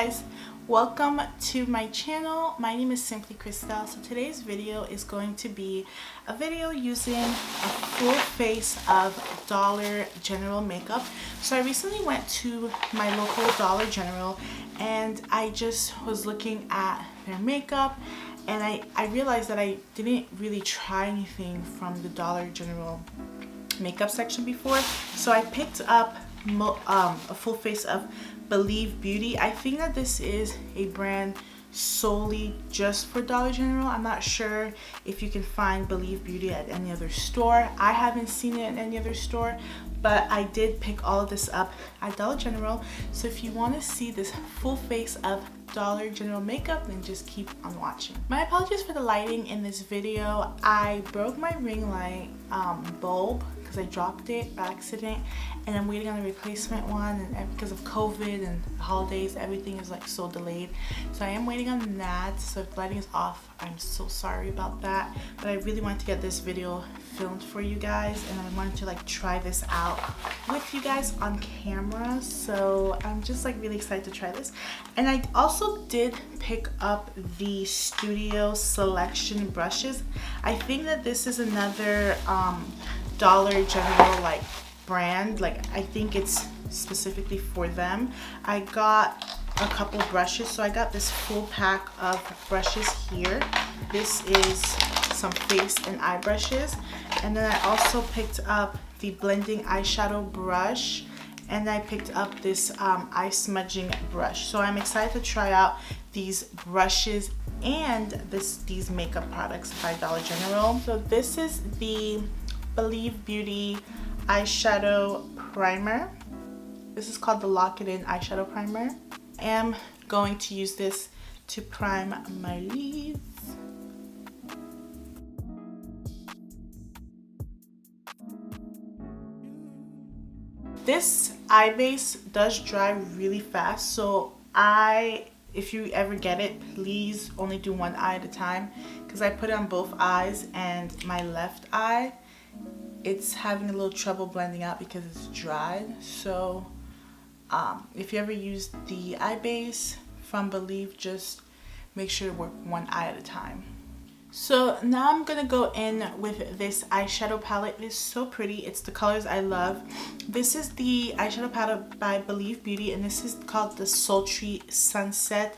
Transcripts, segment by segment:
Guys, welcome to my channel. My name is SimplyKrystelle. So today's video is going to be a video using a full face of Dollar General makeup. So I recently went to my local Dollar General and I just was looking at their makeup, and I realized that I didn't really try anything from the Dollar General makeup section before. So I picked up a full face of Believe Beauty. I think that this is a brand solely just for Dollar General. I'm not sure if you can find Believe Beauty at any other store. I haven't seen it in any other store, but I did pick all of this up at Dollar General. So if you want to see this full face of Dollar General makeup, then just keep on watching. My apologies for the lighting in this video. I broke my ring light bulb because I dropped it by accident, and I'm waiting on a replacement one, and because of COVID and the holidays, everything is like so delayed. So I am waiting on that. So if the lighting is off, I'm so sorry about that, but I really wanted to get this video filmed for you guys, and I wanted to like try this out with you guys on camera. So I'm just like really excited to try this. And I also did pick up the Studio Selection brushes. I think that this is another Dollar General like brand. Like I think it's specifically for them. I got a couple brushes. So I got this full pack of brushes here. This is some face and eye brushes, and then I also picked up the blending eyeshadow brush, and I picked up this eye smudging brush. So I'm excited to try out these brushes and these makeup products by Dollar General. So this is the Believe Beauty eyeshadow primer. This is called the Lock It In eyeshadow primer. I am going to use this to prime my lids. This eye base does dry really fast, so if you ever get it, please only do one eye at a time, because I put it on both eyes, and my left eye, it's having a little trouble blending out because it's dried. So if you ever use the eye base from Believe, just make sure to work one eye at a time. So now I'm gonna go in with this eyeshadow palette. It is so pretty. It's the colors I love. This is the eyeshadow palette by Believe Beauty, and this is called the Sultry Sunset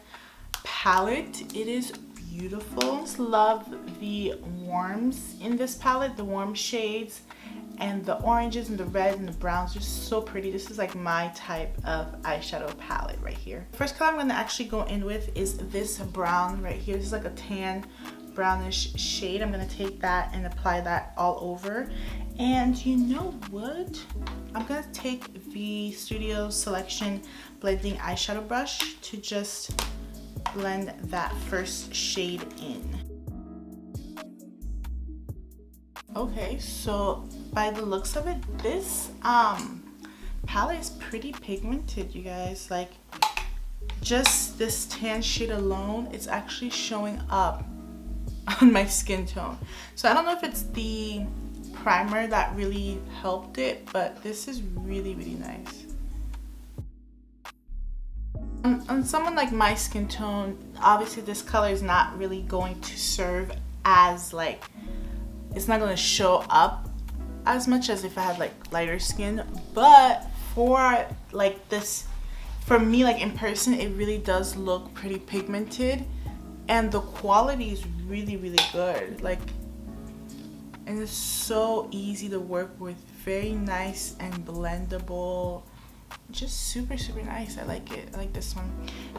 palette. It is beautiful. I just love the warms in this palette, the warm shades, and the oranges and the reds and the browns. Just so pretty. This is like my type of eyeshadow palette right here. First color I'm going to actually go in with is this brown right here. This is like a tan brownish shade. I'm going to take that and apply that all over. And you know what? I'm going to take the Studio Selection blending eyeshadow brush to just blend that first shade in. Okay, so by the looks of it, this palette is pretty pigmented, you guys. Like, just this tan shade alone, it's actually showing up on my skin tone. So I don't know if it's the primer that really helped it, but this is really, really nice. On someone like my skin tone, obviously this color is not really going to serve as like, it's not going to show up as much as if I had like lighter skin, but for like this, for me, like in person, it really does look pretty pigmented, and the quality is really, really good. Like, and it's so easy to work with, very nice and blendable, just super, super nice. I like it. I like this one.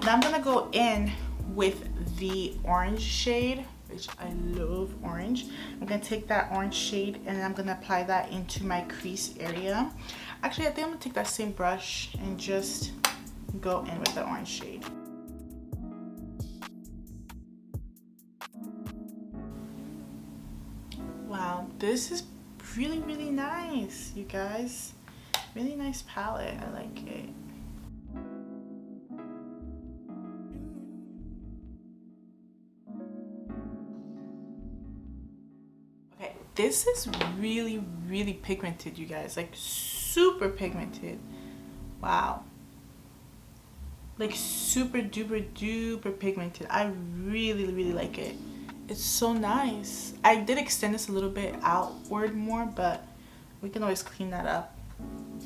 Now I'm gonna go in with the orange shade, which I love orange. I'm gonna take that orange shade and I'm gonna apply that into my crease area. Actually, I think I'm gonna take that same brush and just go in with the orange shade. Wow, this is really, really nice, you guys. Really nice palette. I like it. Okay, this is really, really pigmented, you guys. Like super pigmented. Wow. like super duper duper pigmented. I really like it. It's so nice. I did extend this a little bit outward more, but we can always clean that up.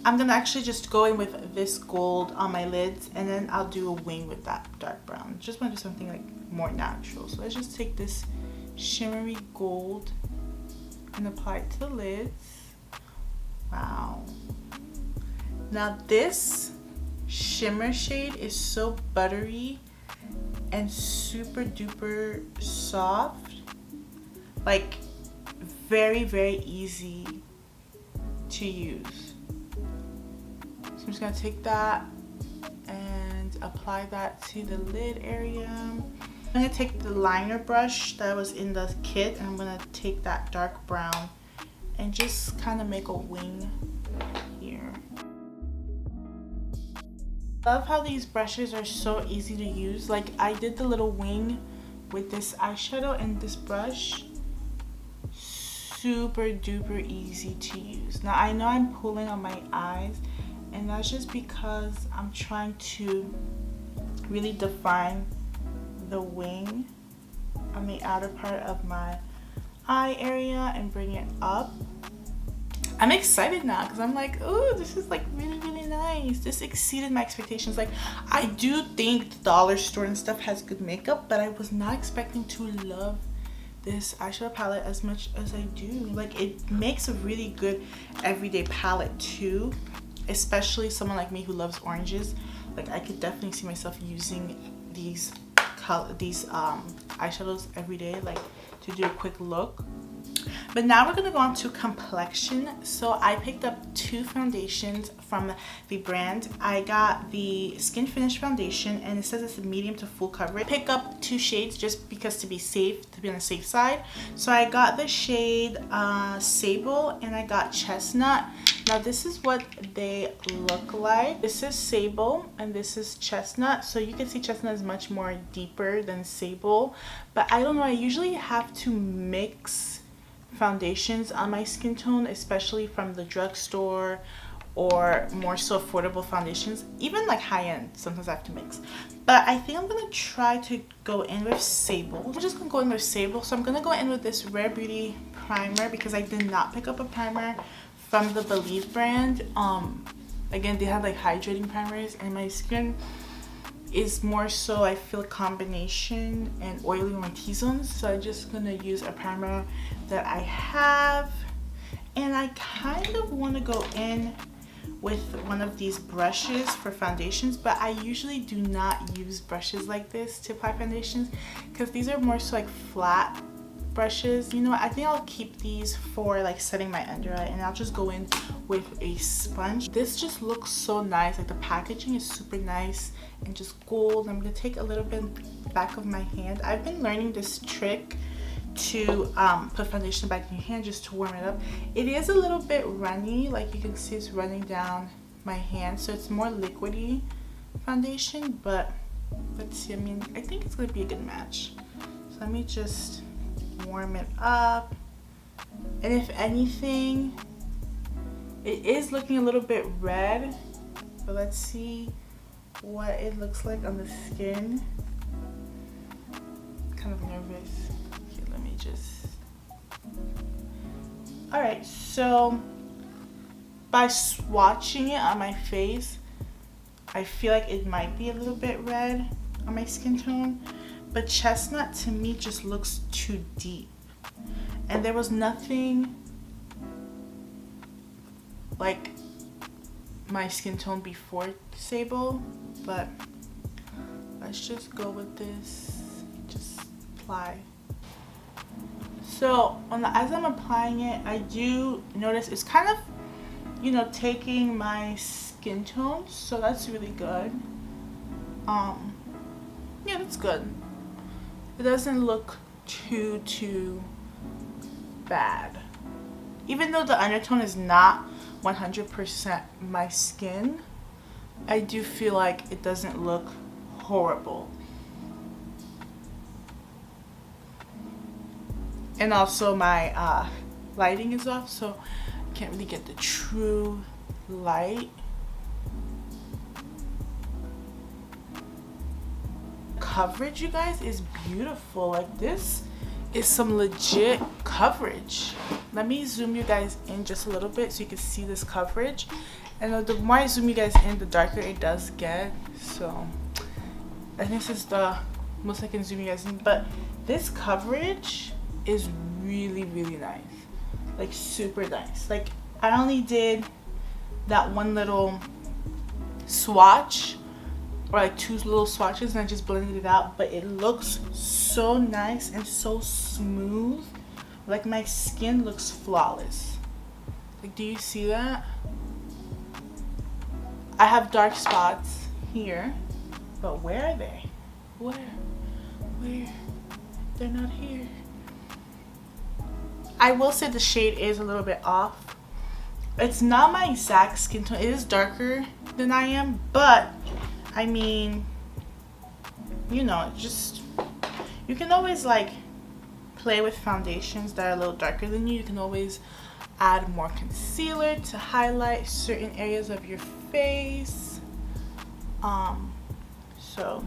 I'm gonna actually just go in with this gold on my lids, and then I'll do a wing with that dark brown. Just want to do something like more natural. So let's just take this shimmery gold and apply it to the lids. Wow. Now this shimmer shade is so buttery and super duper soft, like very easy to use. So I'm just gonna take that and apply that to the lid area. I'm gonna take the liner brush that was in the kit, and I'm gonna take that dark brown and just kind of make a wing here. Love how these brushes are so easy to use. Like, I did the little wing with this eyeshadow and this brush. Super duper easy to use. Now I know I'm pulling on my eyes, and that's just because I'm trying to really define the wing on the outer part of my eye area and bring it up. I'm excited now because I'm like, oh, this is like really nice. This exceeded my expectations. Like, I do think the dollar store and stuff has good makeup, but I was not expecting to love this eyeshadow palette as much as I do. Like, it makes a really good everyday palette too, especially someone like me who loves oranges. Like, I could definitely see myself using these eyeshadows every day, like to do a quick look. But now we're gonna go on to complexion. So I picked up two foundations from the brand. I got the Skin Finish foundation, and it says it's a medium to full coverage. Pick up two shades just because to be safe, to be on the safe side. So I got the shade Sable, and I got Chestnut. Now this is what they look like. This is Sable and this is Chestnut. So you can see Chestnut is much more deeper than Sable. But I don't know, I usually have to mix foundations on my skin tone, especially from the drugstore or more so affordable foundations. Even like high-end, sometimes I have to mix. But I think I'm gonna try to go in with Sable. I'm just gonna go in with Sable. So I'm gonna go in with this Rare Beauty primer because I did not pick up a primer from the Believe brand. Again, they have like hydrating primers, and my skin is more so, I feel, a combination and oily on my T-zones. So I'm just gonna use a primer that I have, and I kind of want to go in with one of these brushes for foundations, but I usually do not use brushes like this to apply foundations because these are more so like flat brushes. You know what, I think I'll keep these for like setting my under eye, and I'll just go in with a sponge. This just looks so nice. Like, the packaging is super nice and just gold. I'm gonna take a little bit back of my hand. I've been learning this trick to put foundation back in your hand just to warm it up. It is a little bit runny, like you can see it's running down my hand, so it's more liquidy foundation, but let's see. I mean, I think it's gonna be a good match. So let me just warm it up, and if anything, it is looking a little bit red, but let's see what it looks like on the skin. Kind of nervous. Okay, let me just. Alright, so by swatching it on my face, I feel like it might be a little bit red on my skin tone, but Chestnut to me just looks too deep. And there was nothing like my skin tone before Sable, but let's just go with this. Just apply. So as I'm applying it, I do notice it's kind of, you know, taking my skin tone, so that's really good. Yeah, that's good. It doesn't look too bad. Even though the undertone is not 100% my skin, I do feel like it doesn't look horrible. And also my lighting is off, so I can't really get the true light. coverage, you guys, is beautiful. Like, this is some legit coverage. Let me zoom you guys in just a little bit so you can see this coverage. And the more I zoom you guys in, the darker it does get. So I think this is the most I can zoom you guys in. But this coverage is really, really nice. Like, super nice. Like, I only did that one little swatch, or like two little swatches, and I just blended it out, but it looks so nice and so smooth. Like, my skin looks flawless. Like, do you see that? I have dark spots here, but where are they? Where? They're not here. I will say the shade is a little bit off. It's not my exact skin tone. It is darker than I am, but I mean, you know, just, you can always like play with foundations that are a little darker than you. You can always add more concealer to highlight certain areas of your face. So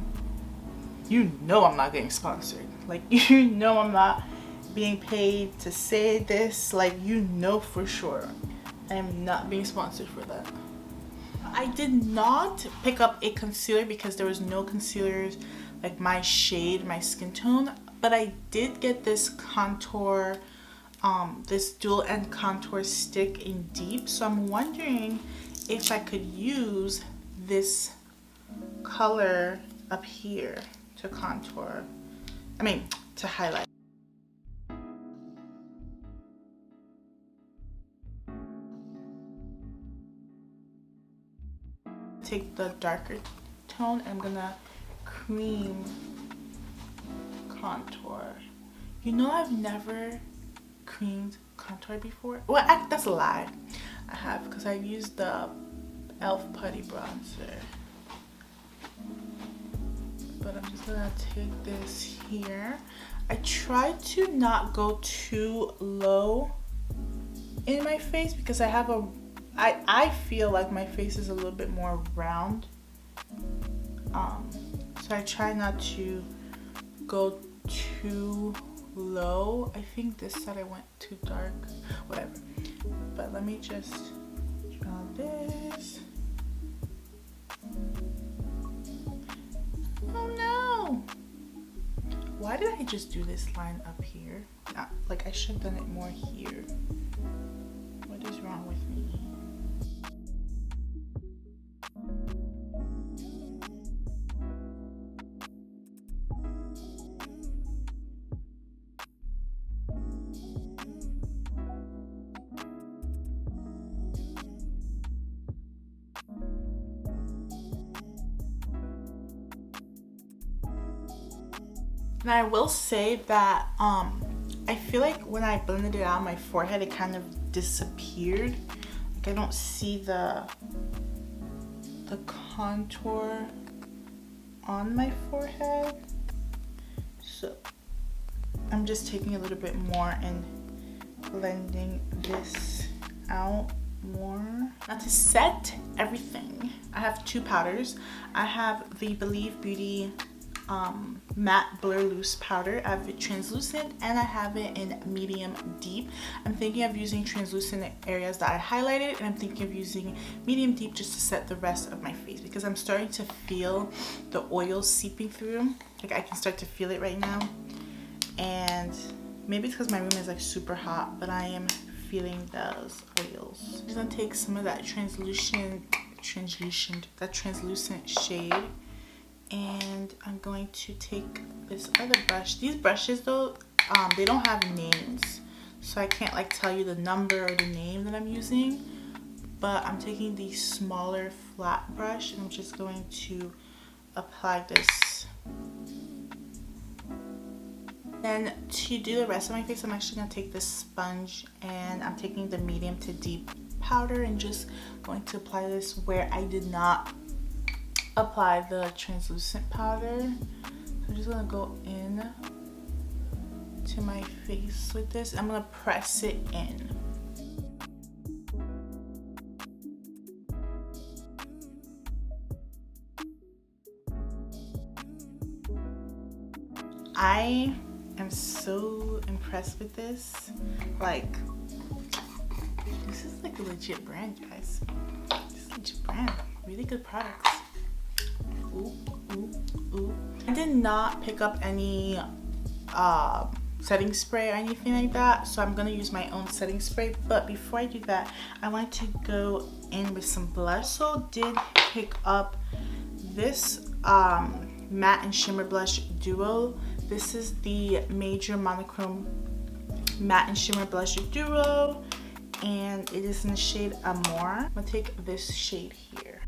you know I'm not getting sponsored. Like, you know I'm not being paid to say this. Like, you know for sure I am not being sponsored for that. I did not pick up a concealer because there was no concealers like my shade, my skin tone, but I did get this contour, this dual end contour stick in deep. So I'm wondering if I could use this color up here to contour, to highlight. Take the darker tone and I'm gonna cream contour. You know, I've never creamed contour before. Well, that's a lie. I have, because I used the e.l.f. putty bronzer. But I'm just gonna take this here. I try to not go too low in my face because I feel like my face is a little bit more round. So I try not to go too low. I think this side I went too dark, whatever. But let me just draw this. Oh no! Why did I just do this line up here? Like, I should have done it more here. What is wrong with me? And I will say that I feel like when I blended it out on my forehead, it kind of disappeared. Like, I don't see the contour on my forehead. So I'm just taking a little bit more and blending this out more. Now, to set everything, I have two powders. I have the Believe Beauty matte blur loose powder. I have it translucent and I have it in medium deep. I'm thinking of using translucent areas that I highlighted, and I'm thinking of using medium deep just to set the rest of my face, because I'm starting to feel the oil seeping through. Like, I can start to feel it right now, and maybe it's because my room is like super hot, but I am feeling those oils. I'm just gonna take some of that translucent shade, and I'm going to take this other brush. These brushes though, they don't have names, so I can't like tell you the number or the name that I'm using, but I'm taking the smaller flat brush and I'm just going to apply this. And to do the rest of my face, I'm actually going to take this sponge and I'm taking the medium to deep powder and just going to apply this where I did not apply the translucent powder. So I'm just going to go in to my face with this. I'm going to press it in. I am so impressed with this. Like, this is like a legit brand, guys. This is a legit brand. Really good products. Ooh, ooh, ooh. I did not pick up any setting spray or anything like that, so I'm gonna use my own setting spray. But before I do that, I want to go in with some blush. So did pick up this matte and shimmer blush duo. This is the Major Monochrome Matte and Shimmer Blush Duo, and it is in the shade Amore. I'm gonna take this shade here.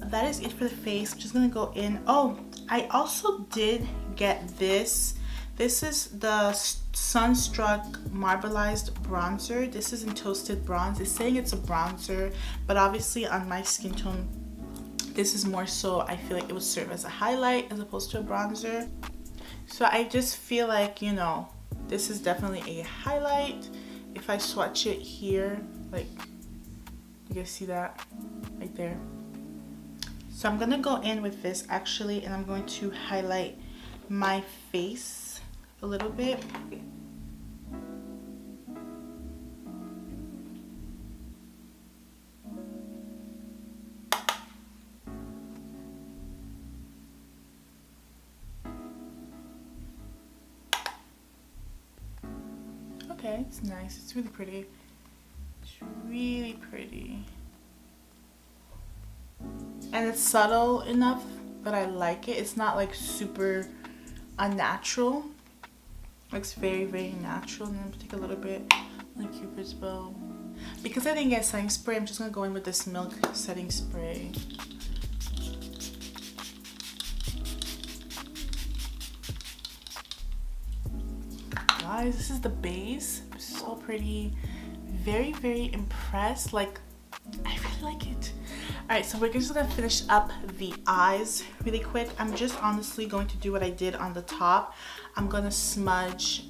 That is it for the face. I'm just gonna go in. Oh, I also did get this. This is the Sunstruck Marbleized Bronzer. This is in Toasted Bronze. It's saying it's a bronzer, but obviously on my skin tone, this is more so, I feel like it would serve as a highlight as opposed to a bronzer. So I just feel like, you know, this is definitely a highlight. If I swatch it here, like, you guys see that right there? So I'm gonna go in with this actually, and I'm going to highlight my face a little bit. Okay, it's nice. It's really pretty. It's really pretty. And it's subtle enough that I like it. It's not like super unnatural. Looks very, very natural. And then take a little bit like Cupid's bow. Because I didn't get setting spray, I'm just gonna go in with this Milk setting spray. Guys, this is the base. So pretty. Very, very impressed. Like, I really like it. Alright, so we're just gonna finish up the eyes really quick. I'm just honestly going to do what I did on the top. I'm gonna smudge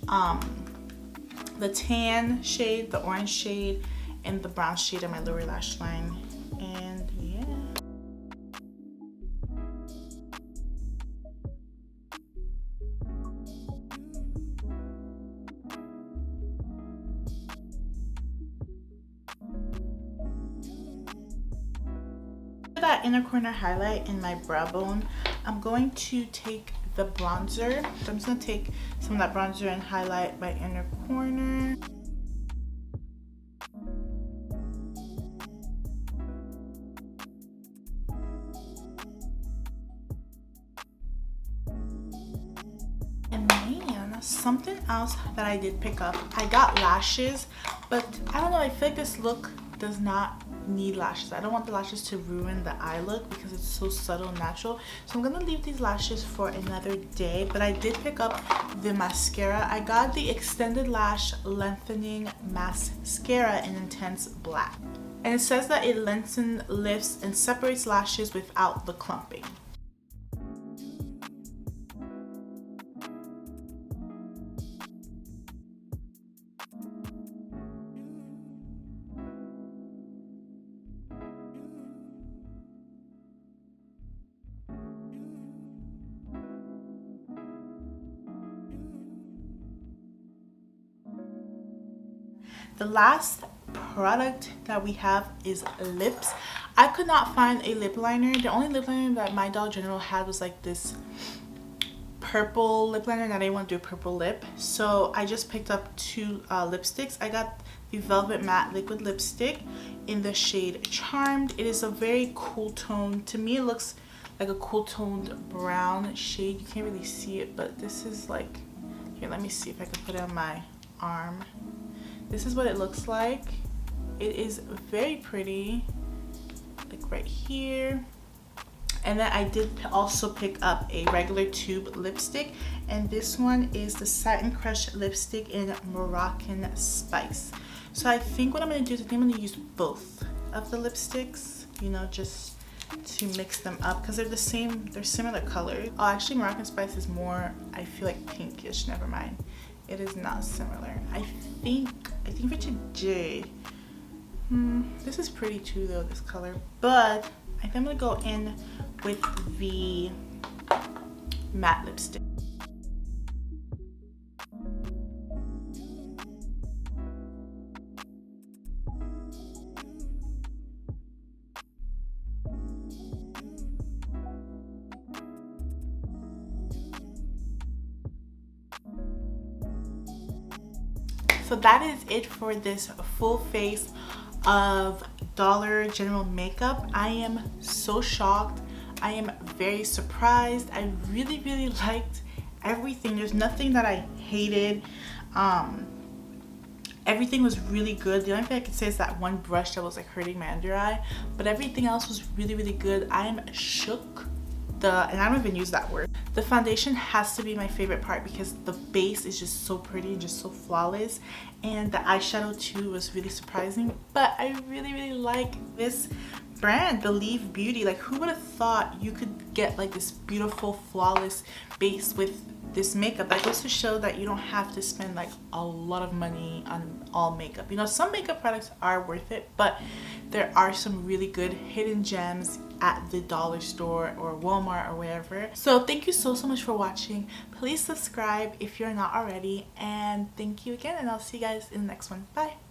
the tan shade, the orange shade, and the brown shade on my lower lash line. And yeah. That inner corner highlight in my brow bone, I'm going to take the bronzer. So I'm just going to take some of that bronzer and highlight my inner corner. And man, something else that I did pick up, I got lashes, but I don't know, I feel like this look does not need lashes. I don't want the lashes to ruin the eye look because it's so subtle and natural. So I'm gonna leave these lashes for another day. But I did pick up the mascara. I got the Extended Lash Lengthening Mascara in Intense Black. And it says that it lengthens, lifts, and separates lashes without the clumping. The last product that we have is lips. I could not find a lip liner. The only lip liner that my Dollar General had was like this purple lip liner, and I didn't want to do a purple lip. So I just picked up two lipsticks. I got the Velvet Matte Liquid Lipstick in the shade Charmed. It is a very cool tone. To me, it looks like a cool toned brown shade. You can't really see it, but this is like, here, let me see if I can put it on my arm. This is what it looks like. It is very pretty, like right here. And then I did also pick up a regular tube lipstick, and this one is the Satin Crush lipstick in Moroccan Spice. So I think what I'm gonna do is I think I'm gonna use both of the lipsticks, you know, just to mix them up because they're the same, they're similar colors. Oh, actually Moroccan Spice is more, I feel like pinkish, never mind. It is not similar. I think for today, This is pretty too though, this color, but I think I'm gonna go in with the matte lipstick. So that is it for this full face of Dollar General makeup. I am so shocked. I am very surprised. I really liked everything. There's nothing that I hated. Everything was really good. The only thing I could say is that one brush that was like hurting my under eye, but everything else was really good. I am shook. And I don't even use that word. The foundation has to be my favorite part because the base is just so pretty and just so flawless, and the eyeshadow too was really surprising. But I really like this brand, Believe Beauty. Like, who would have thought you could get like this beautiful flawless base with this makeup? That goes to show that you don't have to spend like a lot of money on all makeup. You know, some makeup products are worth it, but there are some really good hidden gems at the dollar store or Walmart or wherever. So thank you so much for watching. Please subscribe if you're not already, and thank you again, and I'll see you guys in the next one. Bye.